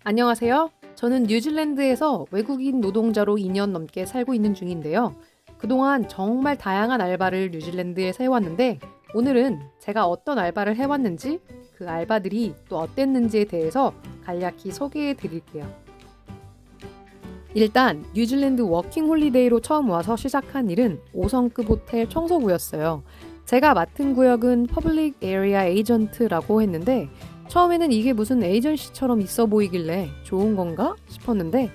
안녕하세요. 저는 뉴질랜드에서 외국인 노동자로 2년 넘게 살고 있는 중인데요. 그동안 정말 다양한 알바를 뉴질랜드에서 해왔는데 오늘은 제가 어떤 알바를 해왔는지 그 알바들이 또 어땠는지에 대해서 간략히 소개해 드릴게요. 일단 뉴질랜드 워킹 홀리데이로 처음 와서 시작한 일은 5성급 호텔 청소부였어요. 제가 맡은 구역은 퍼블릭 에리아 에이전트라고 했는데 처음에는 이게 무슨 에이전시처럼 있어 보이길래 좋은 건가 싶었는데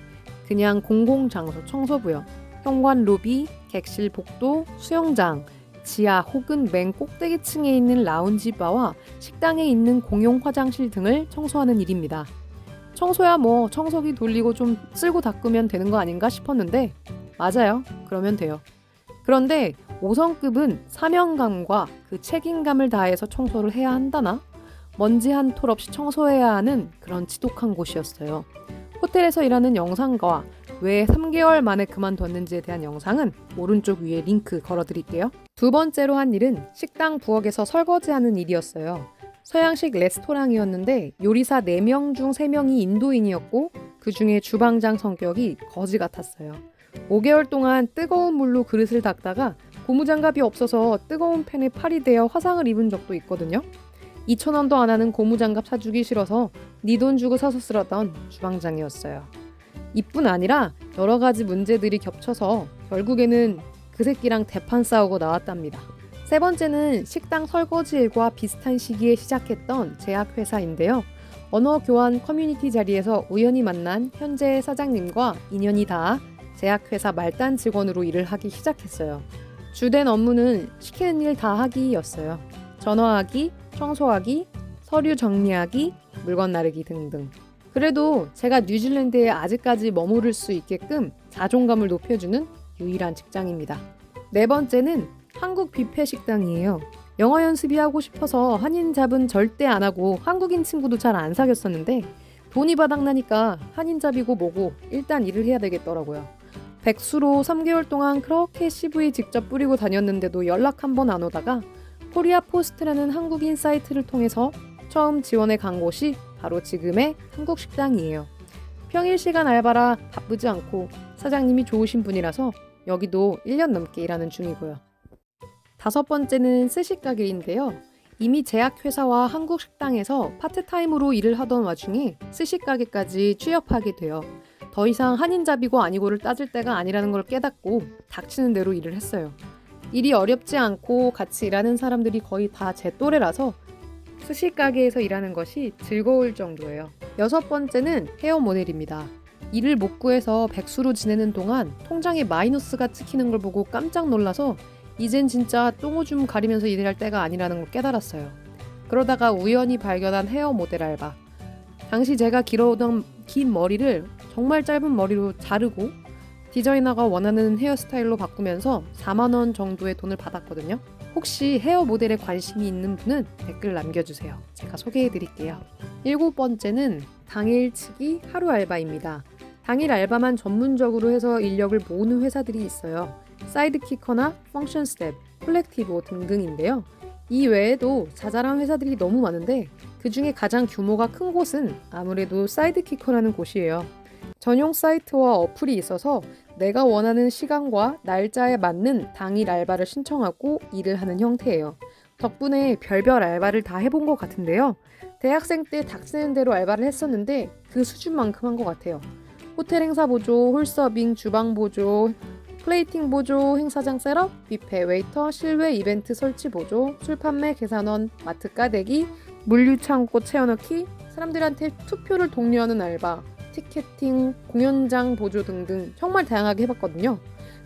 그냥 공공장소 청소부요. 현관 로비, 객실 복도, 수영장, 지하 혹은 맨 꼭대기층에 있는 라운지 바와 식당에 있는 공용 화장실 등을 청소하는 일입니다. 청소야 뭐 청소기 돌리고 좀 쓸고 닦으면 되는 거 아닌가 싶었는데 맞아요. 그러면 돼요. 그런데 5성급은 사명감과 그 책임감을 다해서 청소를 해야 한다나? 먼지 한 톨 없이 청소해야 하는 그런 지독한 곳이었어요. 호텔에서 일하는 영상과 왜 3개월 만에 그만뒀는지에 대한 영상은 오른쪽 위에 링크 걸어드릴게요. 두 번째로 한 일은 식당 부엌에서 설거지하는 일이었어요. 서양식 레스토랑이었는데 요리사 4명 중 3명이 인도인이었고 그 중에 주방장 성격이 거지 같았어요. 5개월 동안 뜨거운 물로 그릇을 닦다가 고무장갑이 없어서 뜨거운 팬에 팔이 되어 화상을 입은 적도 있거든요. 2,000원도 안 하는 고무장갑 사주기 싫어서 네 돈 주고 사서 쓰러던 주방장이었어요. 이뿐 아니라 여러 가지 문제들이 겹쳐서 결국에는 그 새끼랑 대판 싸우고 나왔답니다. 세 번째는 식당 설거지 일과 비슷한 시기에 시작했던 제약회사인데요. 언어 교환 커뮤니티 자리에서 우연히 만난 현재 사장님과 인연이 닿아 제약회사 말단 직원으로 일을 하기 시작했어요. 주된 업무는 시키는 일 다 하기였어요. 전화하기, 청소하기, 서류 정리하기, 물건 나르기 등등. 그래도 제가 뉴질랜드에 아직까지 머무를 수 있게끔 자존감을 높여주는 유일한 직장입니다. 네 번째는 한국 뷔페 식당이에요. 영어 연습이 하고 싶어서 한인 잡은 절대 안 하고 한국인 친구도 잘 안 사귀었었는데 돈이 바닥나니까 한인 잡이고 뭐고 일단 일을 해야 되겠더라고요. 백수로 3개월 동안 그렇게 CV 직접 뿌리고 다녔는데도 연락 한 번 안 오다가 코리아 포스트라는 한국인 사이트를 통해서 처음 지원해 간 곳이 바로 지금의 한국 식당이에요. 평일 시간 알바라 바쁘지 않고 사장님이 좋으신 분이라서 여기도 1년 넘게 일하는 중이고요. 다섯 번째는 스시 가게인데요. 이미 제약회사와 한국 식당에서 파트타임으로 일을 하던 와중에 스시 가게까지 취업하게 돼요. 더 이상 한인잡이고 아니고를 따질 때가 아니라는 걸 깨닫고 닥치는 대로 일을 했어요. 일이 어렵지 않고 같이 일하는 사람들이 거의 다 제 또래라서 스시 가게에서 일하는 것이 즐거울 정도예요. 여섯 번째는 헤어 모델입니다. 일을 못 구해서 백수로 지내는 동안 통장에 마이너스가 찍히는 걸 보고 깜짝 놀라서 이젠 진짜 똥오줌 가리면서 일할 때가 아니라는 걸 깨달았어요. 그러다가 우연히 발견한 헤어 모델 알바. 당시 제가 길어오던 긴 머리를 정말 짧은 머리로 자르고 디자이너가 원하는 헤어스타일로 바꾸면서 4만 원 정도의 돈을 받았거든요. 혹시 헤어 모델에 관심이 있는 분은 댓글 남겨주세요. 제가 소개해드릴게요. 일곱 번째는 당일치기 하루 알바입니다. 당일 알바만 전문적으로 해서 인력을 모으는 회사들이 있어요. 사이드키커나 펑션 스텝, 콜렉티브 등등인데요. 이 외에도 자잘한 회사들이 너무 많은데 그 중에 가장 규모가 큰 곳은 아무래도 사이드키커라는 곳이에요. 전용 사이트와 어플이 있어서 내가 원하는 시간과 날짜에 맞는 당일 알바를 신청하고 일을 하는 형태예요. 덕분에 별별 알바를 다 해본 것 같은데요. 대학생 때 닥쓰는 대로 알바를 했었는데 그 수준만큼 한 것 같아요. 호텔 행사 보조, 홀서빙, 주방 보조, 플레이팅 보조, 행사장 셋업, 뷔페 웨이터, 실외 이벤트 설치 보조, 술 판매 계산원, 마트 까대기, 물류 창고 채워넣기, 사람들한테 투표를 독려하는 알바, 티켓팅, 공연장 보조 등등 정말 다양하게 해봤거든요.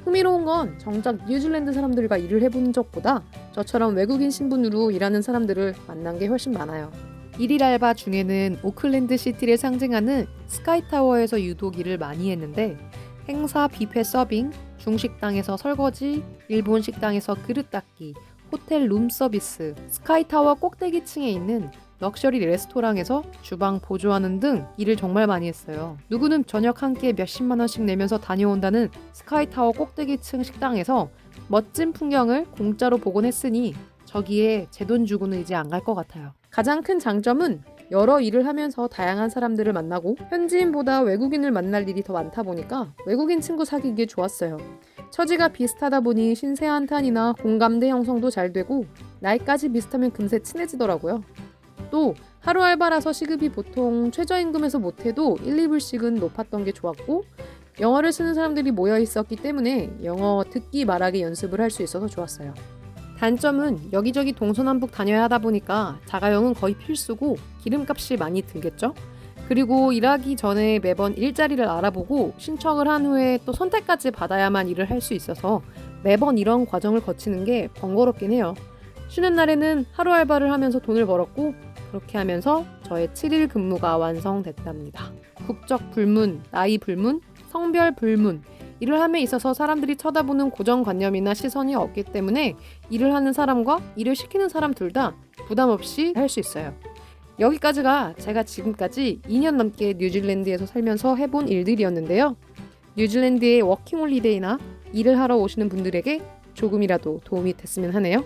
흥미로운 건 정작 뉴질랜드 사람들과 일을 해본 적보다 저처럼 외국인 신분으로 일하는 사람들을 만난 게 훨씬 많아요. 일일 알바 중에는 오클랜드 시티를 상징하는 스카이타워에서 유독 일을 많이 했는데 행사 뷔페 서빙, 중식당에서 설거지, 일본 식당에서 그릇 닦기, 호텔 룸 서비스, 스카이타워 꼭대기층에 있는 럭셔리 레스토랑에서 주방 보조하는 등 일을 정말 많이 했어요. 누구는 저녁 한 끼에 몇십만 원씩 내면서 다녀온다는 스카이타워 꼭대기층 식당에서 멋진 풍경을 공짜로 보곤 했으니 저기에 제 돈 주고는 이제 안 갈 것 같아요. 가장 큰 장점은 여러 일을 하면서 다양한 사람들을 만나고 현지인보다 외국인을 만날 일이 더 많다 보니까 외국인 친구 사귀기에 좋았어요. 처지가 비슷하다 보니 신세 한탄이나 공감대 형성도 잘 되고 나이까지 비슷하면 금세 친해지더라고요. 또 하루 알바라서 시급이 보통 최저임금에서 못해도 1, 2불씩은 높았던 게 좋았고 영어를 쓰는 사람들이 모여 있었기 때문에 영어 듣기 말하기 연습을 할 수 있어서 좋았어요. 단점은 여기저기 동서남북 다녀야 하다 보니까 자가용은 거의 필수고 기름값이 많이 들겠죠? 그리고 일하기 전에 매번 일자리를 알아보고 신청을 한 후에 또 선택까지 받아야만 일을 할 수 있어서 매번 이런 과정을 거치는 게 번거롭긴 해요. 쉬는 날에는 하루 알바를 하면서 돈을 벌었고 그렇게 하면서 저의 7일 근무가 완성됐답니다. 국적 불문, 나이 불문, 성별 불문 일을 함에 있어서 사람들이 쳐다보는 고정관념이나 시선이 없기 때문에 일을 하는 사람과 일을 시키는 사람 둘 다 부담 없이 할 수 있어요. 여기까지가 제가 지금까지 2년 넘게 뉴질랜드에서 살면서 해본 일들이었는데요. 뉴질랜드의 워킹홀리데이나 일을 하러 오시는 분들에게 조금이라도 도움이 됐으면 하네요.